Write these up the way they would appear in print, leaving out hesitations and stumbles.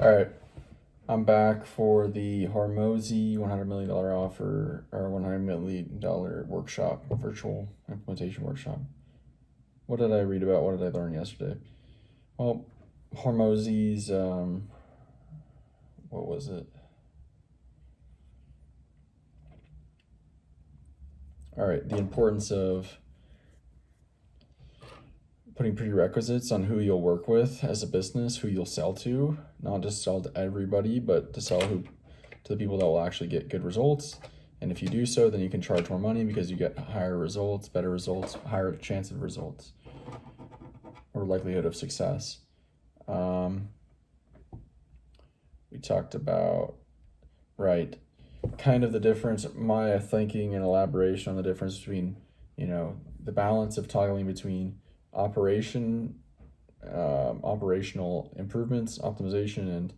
All right, I'm back for the Hormozi $100 million offer or $100 million workshop, virtual implementation workshop. What did I read about? What did I learn yesterday? Well, Hormozi's, what was it? All right, the importance of putting prerequisites on who you'll work with as a business, who you'll sell to, not just sell to everybody, but to sell to the people that will actually get good results. And if you do so, then you can charge more money because you get higher results, better results, higher chance of results, or likelihood of success. We talked about, right, kind of the difference, my thinking and elaboration on the difference between, the balance of toggling between operational improvements, optimization,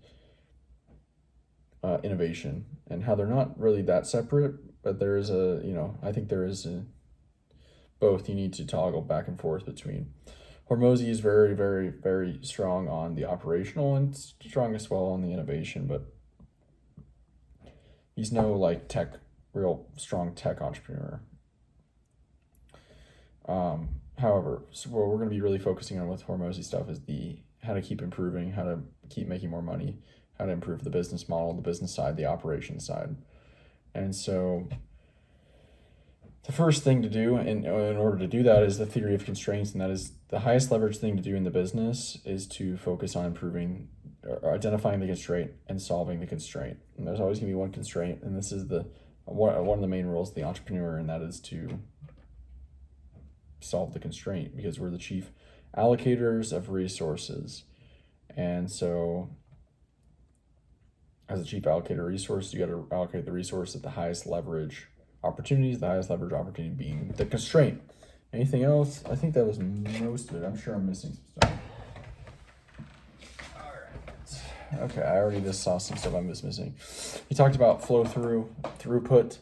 and innovation, and how they're not really that separate, but there is I think there is both you need to toggle back and forth between. Hormozi is very, very, very strong on the operational and strong as well on the innovation, but he's no real strong tech entrepreneur. However, so what we're going to be really focusing on with Hormozi stuff is how to keep improving, how to keep making more money, how to improve the business model, the business side, the operations side. And so the first thing to do in order to do that is the theory of constraints, and that is the highest leverage thing to do in the business is to focus on improving or identifying the constraint and solving the constraint. And there's always going to be one constraint, and this is one of the main rules of the entrepreneur, and that is to solve the constraint, because we're the chief allocators of resources. And so as a chief allocator of resource, you got to allocate the resource at the highest leverage opportunities, the highest leverage opportunity being the constraint. Anything else? I think that was most of it. I'm sure I'm missing some stuff. All right. Okay, I already just saw some stuff I'm just missing. He talked about flow through, throughput,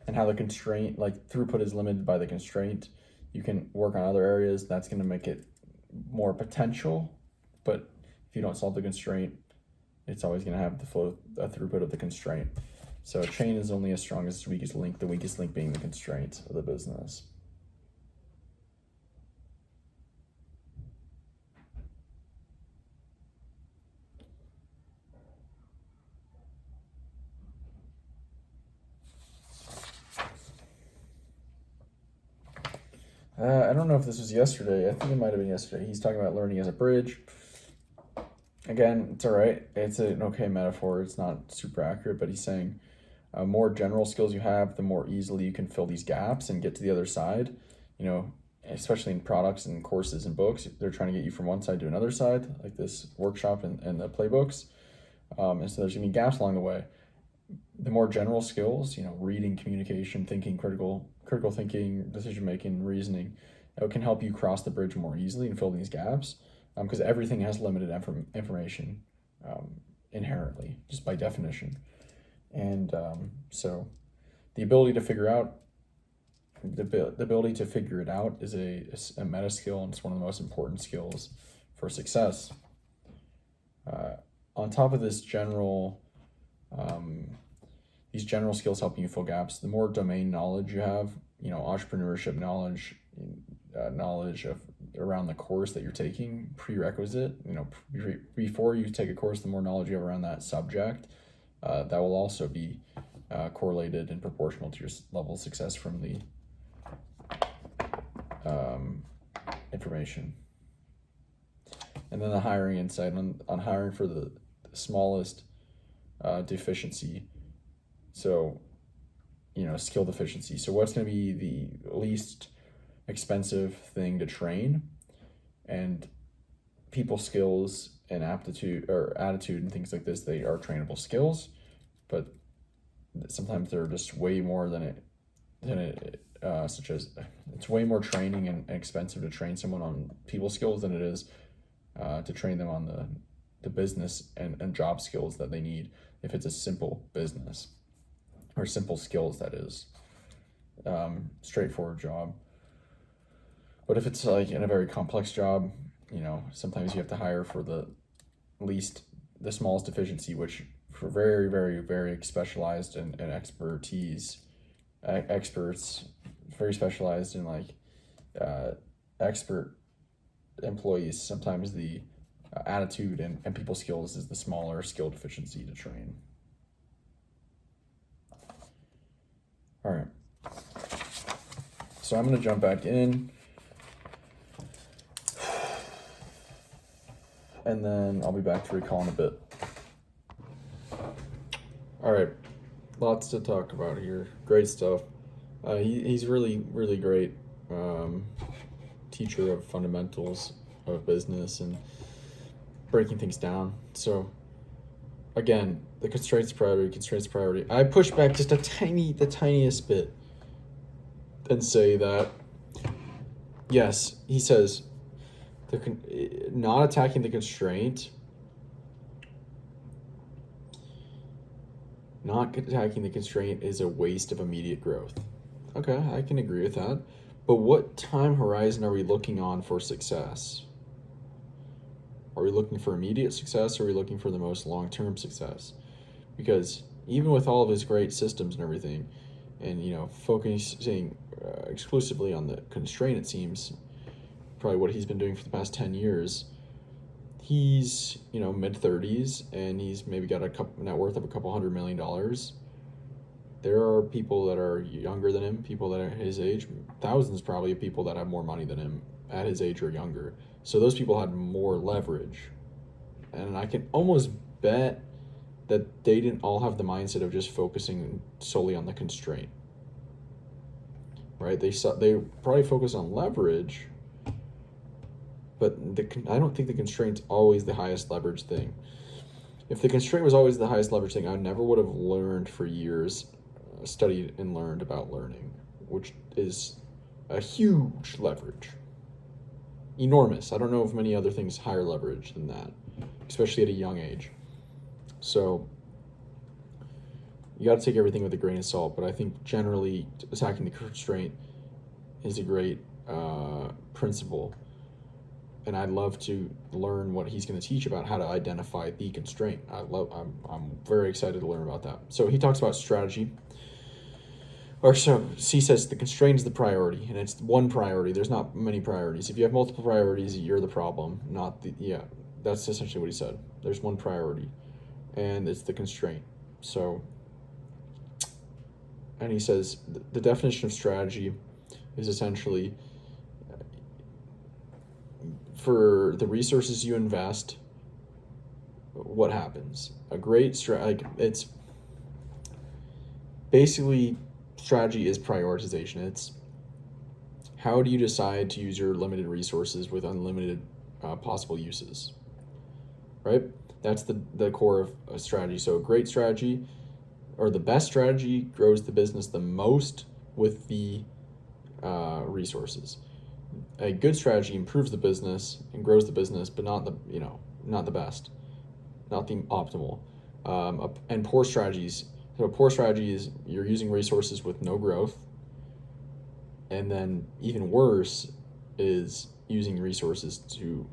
and how the constraint, like throughput is limited by the constraint. You can work on other areas. That's going to make it more potential. But if you don't solve the constraint, it's always going to have the throughput of the constraint. So a chain is only as strong as its weakest link, the weakest link being the constraint of the business. I don't know if this was yesterday. I think it might have been yesterday. He's talking about learning as a bridge. Again, it's all right. It's an okay metaphor. It's not super accurate, but he's saying more general skills you have, the more easily you can fill these gaps and get to the other side. Especially in products and courses and books, they're trying to get you from one side to another side, like this workshop and the playbooks. And so there's going to be gaps along the way. The more general skills, reading, communication, thinking, critical thinking, decision making, reasoning, it can help you cross the bridge more easily and fill these gaps, because everything has limited information inherently, just by definition. And so the ability to figure out the ability to figure it out is a meta skill, and it's one of the most important skills for success. On top of this these general skills helping you fill gaps, the more domain knowledge you have, entrepreneurship knowledge, knowledge of around the course that you're taking, prerequisite, before you take a course, the more knowledge you have around that subject, that will also be correlated and proportional to your level of success from the information. And then the hiring insight on hiring for the smallest deficiency. So, skill deficiency. So what's going to be the least expensive thing to train? And people skills and aptitude or attitude and things like this, they are trainable skills, but sometimes they're just way more than it such as it's way more training and expensive to train someone on people skills than it is to train them on the business and job skills that they need if it's a simple business, or simple skills, that is. Straightforward job. But if it's like in a very complex job, sometimes you have to hire for the least the smallest deficiency, which for very, very, very specialized and expertise, experts, very specialized in like expert employees, sometimes the attitude and people skills is the smaller skill deficiency to train. All right. So I'm going to jump back in. And then I'll be back to recall in a bit. All right. Lots to talk about here. Great stuff. He's really, really great teacher of fundamentals of business and breaking things down. So again, the constraints priority. I push back just the tiniest bit and say that, yes, he says, not attacking the constraint, is a waste of immediate growth. Okay, I can agree with that. But what time horizon are we looking on for success? Are we looking for immediate success, or are we looking for the most long-term success? Because even with all of his great systems and everything, and focusing exclusively on the constraint, it seems probably what he's been doing for the past 10 years, he's mid-30s and he's maybe got a net worth of $200 million. There are people that are younger than him, people that are his age, thousands probably of people that have more money than him at his age or younger. So those people had more leverage. And I can almost bet that they didn't all have the mindset of just focusing solely on the constraint. Right? They probably focus on leverage, but I don't think the constraint's always the highest leverage thing. If the constraint was always the highest leverage thing, I never would have learned for years, studied and learned about learning, which is a huge leverage. Enormous. I don't know of many other things higher leverage than that, especially at a young age. So you got to take everything with a grain of salt, but I think generally attacking the constraint is a great principle. And I'd love to learn what he's going to teach about how to identify the constraint. I'm very excited to learn about that. So he talks about strategy. He says the constraint is the priority, and it's one priority. There's not many priorities. If you have multiple priorities, you're the problem, that's essentially what he said. There's one priority, and it's the constraint. So, and he says the definition of strategy is essentially for the resources you invest, what happens? A great it's basically, strategy is prioritization. It's how do you decide to use your limited resources with unlimited possible uses, right? That's the core of a strategy. So a great strategy, or the best strategy, grows the business the most with the resources. A good strategy improves the business and grows the business, but not the best, not the optimal. And poor strategies. So a poor strategy is you're using resources with no growth, and then even worse is using resources to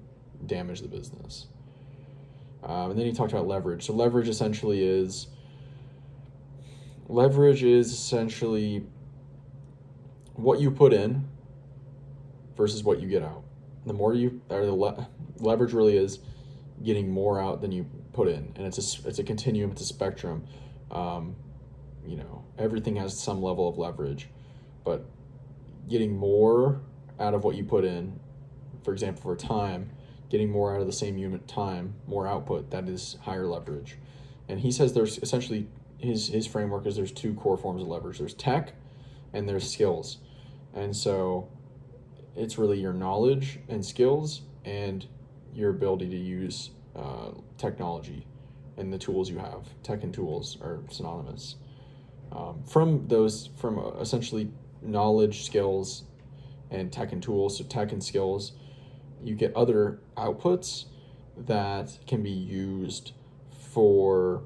damage the business. And then he talked about leverage. So leverage is essentially what you put in versus what you get out. Leverage really is getting more out than you put in, and it's a continuum, it's a spectrum. Everything has some level of leverage, but getting more out of what you put in, for example, for time, getting more out of the same unit time, more output, that is higher leverage. And he says there's essentially, his framework is there's two core forms of leverage. There's tech and there's skills. And so it's really your knowledge and skills and your ability to use technology and the tools you have. Tech and tools are synonymous. From essentially knowledge, skills, and tech and tools, so tech and skills, you get other outputs that can be used for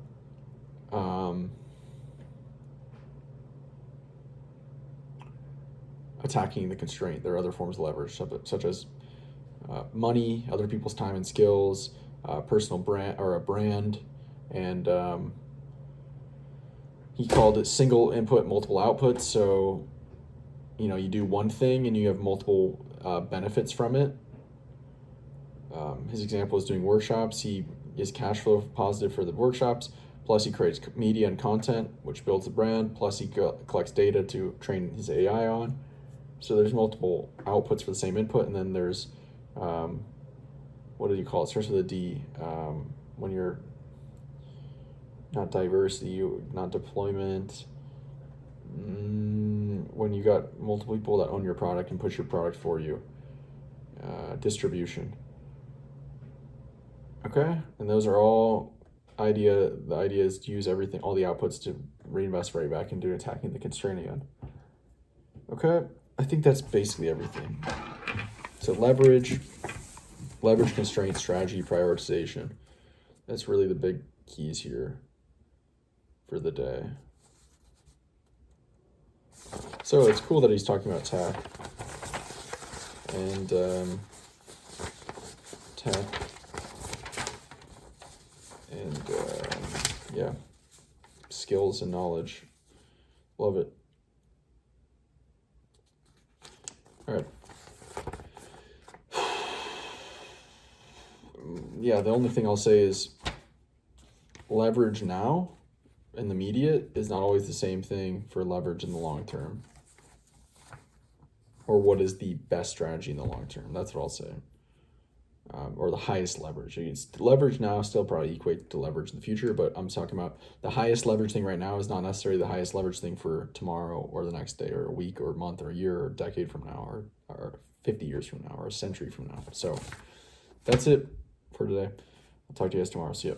attacking the constraint. There are other forms of leverage, such as money, other people's time and skills, personal brand or a brand, and he called it single input, multiple outputs. So, you do one thing and you have multiple benefits from it. His example is doing workshops. He is cash flow positive for the workshops. Plus, he creates media and content, which builds the brand. Plus, he collects data to train his AI on. So there's multiple outputs for the same input, and then there's, what do you call it? It starts with a D. When you're not diversity, not deployment. When you got multiple people that own your product and push your product for you. Distribution. Okay, and those are all the idea is to use everything, all the outputs to reinvest right back into attacking the constraint again. Okay, I think that's basically everything. So leverage, constraint, strategy, prioritization. That's really the big keys here for the day. So it's cool that he's talking about tech and yeah, skills and knowledge. Love it. All right. Yeah, the only thing I'll say is leverage now in the immediate is not always the same thing for leverage in the long term. Or what is the best strategy in the long term? That's what I'll say. Or the highest leverage. Leverage now still probably equate to leverage in the future, but I'm talking about the highest leverage thing right now is not necessarily the highest leverage thing for tomorrow or the next day or a week or a month or a year or a decade from now or 50 years from now or a century from now. So that's it for today. I'll talk to you guys tomorrow. See ya.